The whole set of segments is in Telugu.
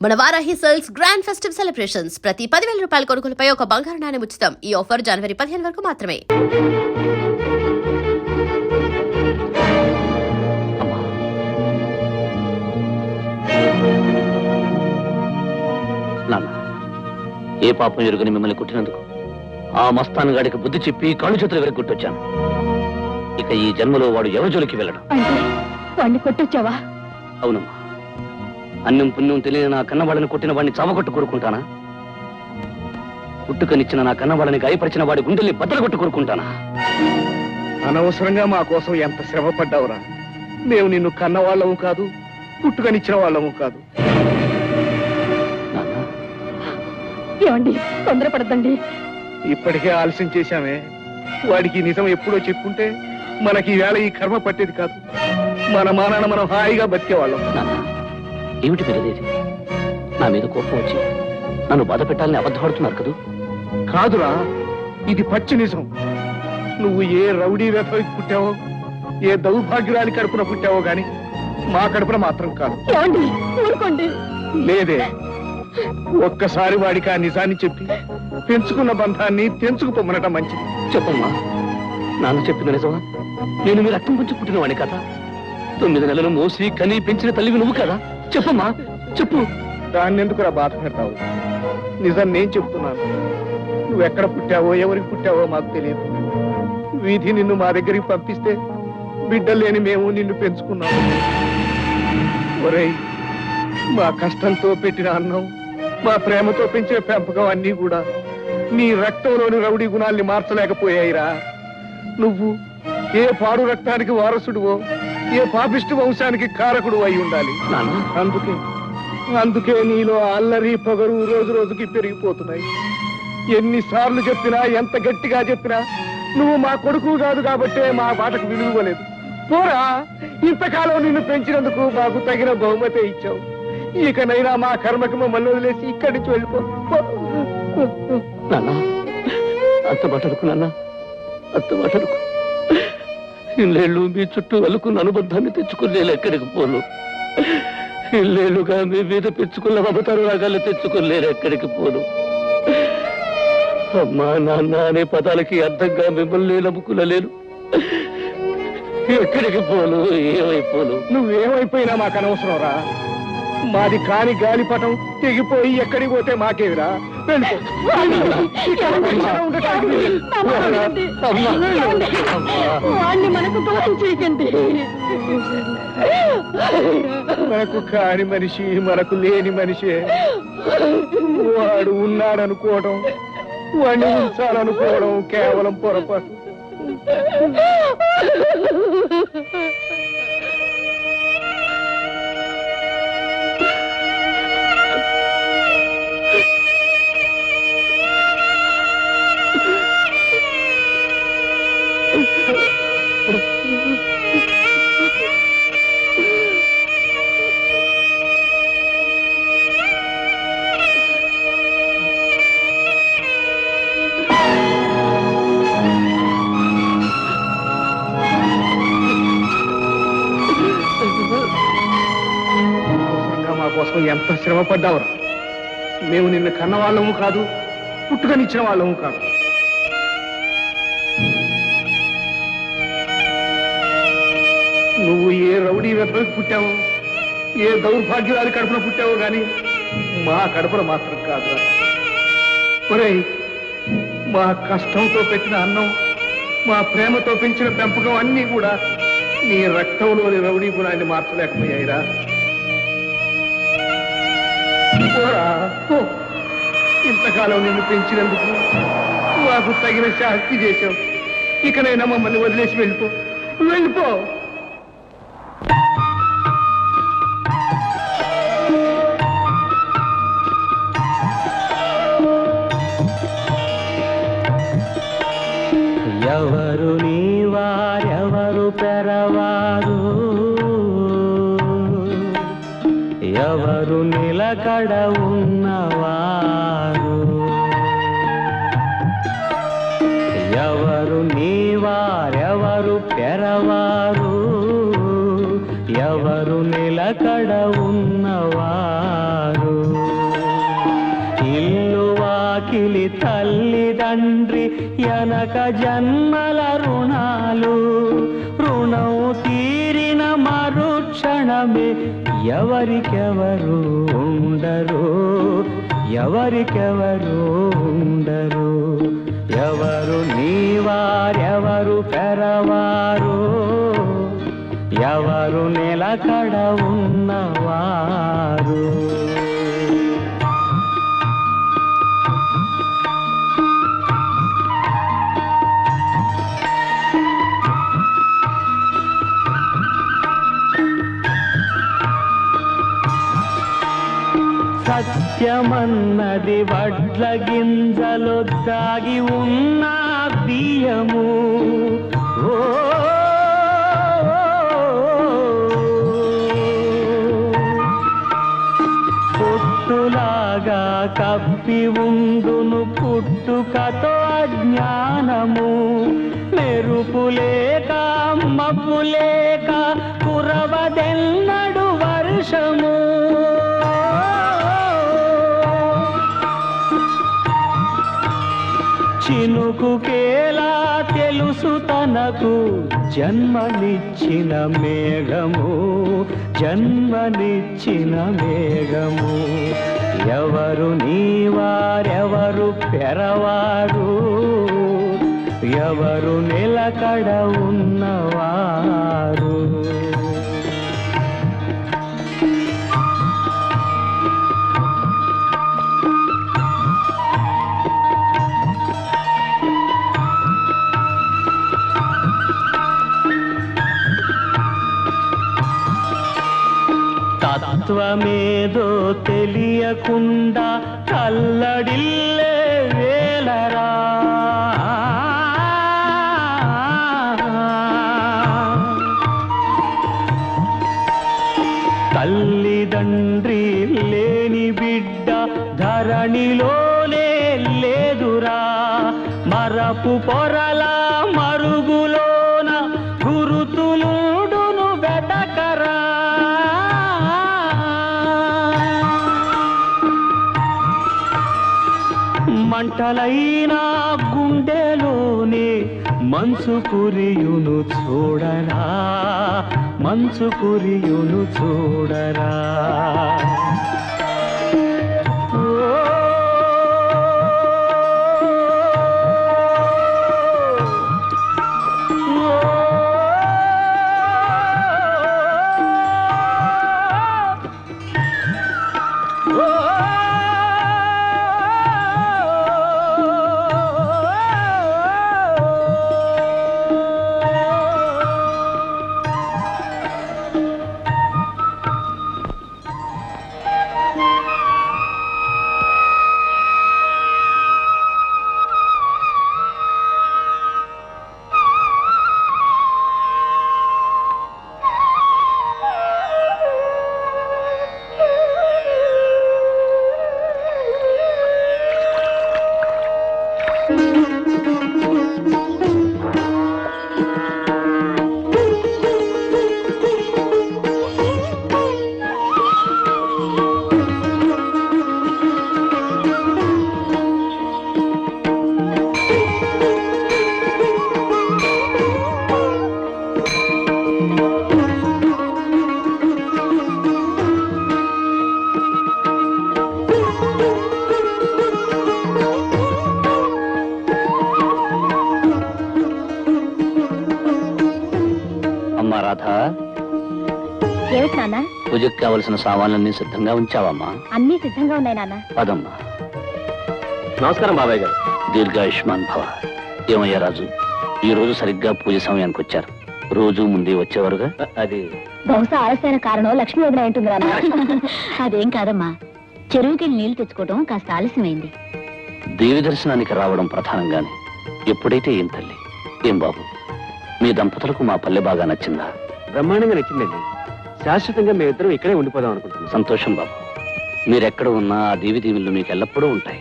మన Varahi sales grand festive celebrations ప్రతి 10,000 రూపాయల కొనుగోలుపై ఒక బంగారు నాణెం ఉచితం. ఈ ఆఫర్ జనవరి 15 వరకు మాత్రమే. ఏ పాపం ఎరుగని మిమ్మల్ని కుట్టినందుకు ఆ మస్తాన్ గాడికి బుద్ధి చెప్పి కాళ్ళు చేతులు వెనక్కి కొట్టొచ్చాను. ఇక ఈ జన్మలో వాడు ఎవరి జోలికి వెళ్ళడం. వాడిని కొట్టొచ్చావా? అవునమ్మా, అన్నం పుణ్యం తెలియని నా కన్నవాడిని కొట్టిన వాడిని చావగొట్టు కోరుకుంటానా? పుట్టుకనిచ్చిన నా కన్నవాడిని గాయపరిచిన వాడి గుండెల్ని బద్దలగొట్టు కోరుకుంటానా? అనవసరంగా మా కోసం ఎంత శ్రమ పడ్డావురా. మేము నిన్ను కన్నవాళ్ళము కాదు, పుట్టుకనిచ్చిన వాళ్ళము కాదు. ఏమండి, తొందరపడద్దండి. ఇప్పటికే ఆలస్యం చేశామే. వాడికి నిజం ఎప్పుడో చెప్పుంటే మనకి ఈవేళ ఈ కర్మ పట్టేది కాదు. మన మానాన మనం హాయిగా బతికేవాళ్ళం. ఏమిటి పెద్దదేది? నా మీద కోపం వచ్చి నన్ను బాధ పెట్టాలని అబద్ధపడుతున్నారు కదూ? కాదురా, ఇది పచ్చి నిజం. నువ్వు ఏ రౌడీ వ్యథకి పుట్టావో, ఏ దౌర్భాగ్యురాలి కడుపున పుట్టావో గాని మా కడుపున మాత్రం కాదు. ఏమండి, ఊరుకోండి. లేదే, ఒక్కసారి వాడికి ఆ నిజాన్ని చెప్పి పెంచుకున్న బంధాన్ని తెంచుకుపోమనటం మంచిది. చెప్పమ్మా, నాన్న చెప్పిన నిజమా? నేను మీ రక్తం పుంచి పుట్టిన వాడిని కదా? 9 నెలలు మోసి కని పెంచిన తల్లివి నువ్వు కదా? చెప్పమ్మా, చెప్పు. దాన్ని ఎందుకురా బాధ పెడతావు? నిజం నేను చెప్తున్నాను. నువ్వెక్కడ పుట్టావో, ఎవరికి పుట్టావో మాకు తెలియదు. వీధి నిన్ను మా దగ్గరికి పంపిస్తే బిడ్డలు లేని మేము నిన్ను పెంచుకున్నాము. ఒరేయ్, మా కష్టంతో పెట్టిన అన్నం, మా ప్రేమతో పెంచిన పెంపకం అన్నీ కూడా నీ రక్తంలోని రౌడీ గుణాల్ని మార్చలేకపోయాయిరా. నువ్వు ఏ పాడు రక్తానికి వారసుడువో, ఏ పాపిష్టి వంశానికి కారకుడు అయి ఉండాలి. అందుకే నీలో అల్లరి పొగరు రోజు రోజుకి పెరిగిపోతున్నాయి. ఎన్నిసార్లు చెప్పినా, ఎంత గట్టిగా చెప్పినా నువ్వు మా కొడుకు కాదు కాబట్టే మా బాటకు విలువలేదు. పోరా, ఇంతకాలం నిన్ను పెంచినందుకు మాకు తగిన బహుమతి ఇచ్చావు. ఇకనైనా మా కర్మకి మమ్మల్ని వదిలేసి ఇక్కడి నుంచి వెళ్ళిపో. అంత మాటలకు నాన్న, అంత మాటలకు. ఇల్లేళ్ళు మీ చుట్టూ అలుకున్న అనుబంధాన్ని తెచ్చుకోలేలు ఎక్కడికి పోను. ఇల్లేళ్ళుగా మీ మీద పెంచుకున్న మమతారు రాగాలు తెచ్చుకోలేరు ఎక్కడికి పోను. అమ్మా నాన్న అనే పదాలకి అర్థంగా మిమ్మల్ని నమ్ముకునలేను. ఎక్కడికి పోను, ఏమైపోను. నువ్వేమైపోయినా మాకు అనవసరం రా. మాది కాని గాలిపటం తెగిపోయి ఎక్కడికి పోతే మాకేవిరా. వాడిని మనకు దూరం చేయకండి. మనకు కాని మనిషి, మనకు లేని మనిషే. వాడు ఉన్నాడనుకోవడం, వాడిని ఉంచాలనుకోవడం కేవలం పొరపాటు. మా కోసం ఎంత శ్రమ పడ్డావు. మేము నిన్ను కన్న వాళ్ళము కాదు, పుట్టుకనిచ్చిన వాళ్ళము కాదు. నువ్వు ఏ రౌడీ వ్యథకి పుట్టావో, ఏ దౌర్భాగ్యాలు కడుపున పుట్టావో గాని మా కడుపున మాత్రం కాదు. ఒరేయ్, మా కష్టంతో పెట్టిన అన్నం, మా ప్రేమతో పెంచిన పెంపకం అన్నీ కూడా నీ రక్తంలోని రౌడీ గుణాన్ని మార్చలేకపోయాయిరా. ఇంతకాలం నిన్ను పెంచినందుకు మాకు తగిన శాస్తి చేశావు. ఇకనైనా మమ్మల్ని వదిలేసి వెళ్ళిపో, వెళ్ళిపో. ఎవరు నీ వారెవరు పెరవారు, ఎవరు నిలకడ ఉన్నవారు, ఎవరు నీ వారెవరు పెరవారు, ఎవరు నిలకడ ఉన్నవారు. వాకిలి తల్లిదండ్రి ఎనక జన్మల రుణాలు రుణం తీరిన మరుక్షణమే ఎవరికెవరు ఉండరు ఎవరికెవరు ఉండరు ఎవరు నీవారెవరు పెరవారు ఎవరు నిలకడ ఉన్నవారు సత్యమన్నది వడ్ల గింజలు దాగి ఉన్న బియ్యము ఓ పొట్టులాగా కప్పి ఉండును పుట్టుకతో అజ్ఞానము మెరుపు లేక మబ్బు లేక కురవదెన్నడు వర్షము చినుకుకేలా తెలుసు తనకు జన్మనిచ్చిన మేఘము జన్మనిచ్చిన మేఘము ఎవరు నీవారెవరు పెరవారు ఎవరు నిలకడ ఉన్నవారు తత్వమేదో తెలియకుండా కల్లడిల్లే వేలరా తల్లిదండ్రి లేని బిడ్డ ధరణిలోనే లేదురా మరపు పొరల మరుగులోన గురుతులుడును వెతకరా మంటలైనా గుండెలోనే మంచు కురియును చూడరా మంచు కురియును చూడరా ఏమిటి నాన్న? పూజకు కావలసిన సామాన్లన్నీ సిద్ధంగా ఉంచావమ్మా? అన్నీ సిద్ధంగా ఉన్నాయి నాన్న. పదమ్మా. నమస్కారం బాబాయ్ గారు. దీర్ఘాయుష్మాన్ భవ. ఏమయ్యా రాజు, ఈ రోజు సరిగ్గా పూజ సమయానికి వచ్చారు. రోజు ముందే వచ్చేవారుగా? అది బహుశా ఆలస్యమైన కారణం లక్ష్మీ వదిన ఉంటుంది నాన్న. అదేం కాదమ్మా, చెరువుకి నీళ్లు తెచ్చుకోవడం కాస్త ఆలస్యమైంది. దేవి దర్శనానికి రావడం ప్రధానంగానే. ఎప్పుడైతే ఏం తల్లి. ఏం బాబు, మీ దంపతులకు మా పల్లె బాగా నచ్చిందా? బ్రహ్మాండంగా నచ్చిందండి. శాశ్వతంగా మేమిద్దరం ఇక్కడే ఉండిపోదాం అనుకుంటున్నాం. సంతోషం బాబు. మీరెక్కడ ఉన్నా ఆ దేవి దీవులు మీకు ఎల్లప్పుడూ ఉంటాయి.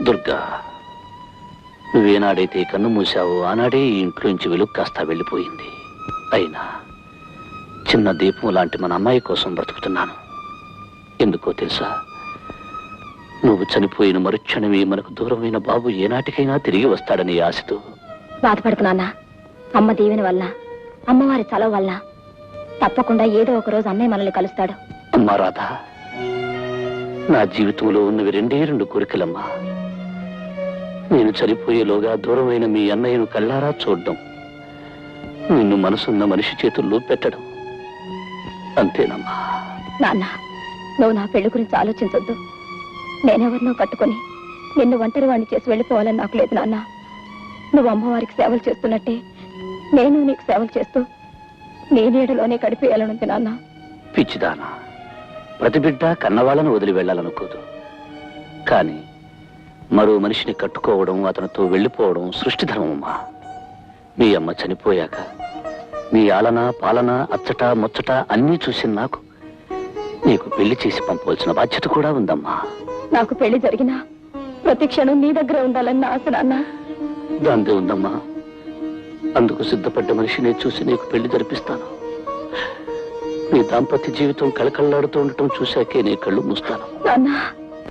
దుర్గా, నువ్వేనాడైతే కన్ను మూసావో ఆనాడే ఈ ఇంట్లోంచి వెలుగు కాస్త వెళ్ళిపోయింది. అయినా చిన్న దీపం లాంటి మన అమ్మాయి కోసం బ్రతుకుతున్నాను. ఎందుకో తెలుసా, నువ్వు చనిపోయిన మరుక్షణమే మనకు దూరమైన బాబు ఏనాటికైనా తిరిగి వస్తాడని ఆశతో. బాధపడుకు నాన్న. అమ్మ దీవెన వల్ల, అమ్మవారి చలవ వల్ల తప్పకుండా ఏదో ఒక రోజు అన్నయ్య మనల్ని కలుస్తాడు. అమ్మా రాధ, నా జీవితంలో ఉన్నవి రెండే రెండు కోరికలమ్మా. నేను చనిపోయేలోగా దూరమైన మీ అన్నయ్యను కళ్ళారా చూడడం, నిన్ను మనసున్న మనిషి చేతుల్లో పెట్టడం. అంతేనమ్మా. నాన్న, నువ్వు నా పెళ్లి గురించి ఆలోచించొద్దు. నేనెవరినో కట్టుకొని నిన్ను ఒంటరి వాణ్ణి చేసి వెళ్ళిపోవాలని నాకు లేదు నాన్న. నువ్వు అమ్మవారికి సేవలు చేస్తున్నట్టే నేను నీకు సేవలు చేస్తూ నీ నీడలోనే గడిపేయాలనుంది నాన్న. పిచ్చిదానా, ప్రతి బిడ్డ కన్నవాళ్ళను వదిలి వెళ్ళాలనుకోదు. కానీ మరో మనిషిని కట్టుకోవడం, అతనితో వెళ్ళిపోవడం సృష్టి ధర్మమ్మా. మీ అమ్మ చనిపోయాక మీ ఆలన పాలన అచ్చట ముచ్చట అన్నీ చూసిన నాకు నీకు పెళ్లి చేసి పంపవలసిన బాధ్యత కూడా ఉందమ్మా. నాకు పెళ్లి జరిగినా ప్రతి క్షణం నీ దగ్గర ఉండాలని నా ఆశ నాన్న. దాందే ఉందమ్మా. అందుకు సిద్ధపడ్డ మనిషిని చూసి నీకు పెళ్లి జరిపిస్తాను. నీ దాంపత్య జీవితం కళకళలాడుతూ ఉండటం చూశాకే నీ కళ్ళు మూస్తాను. నాన్న,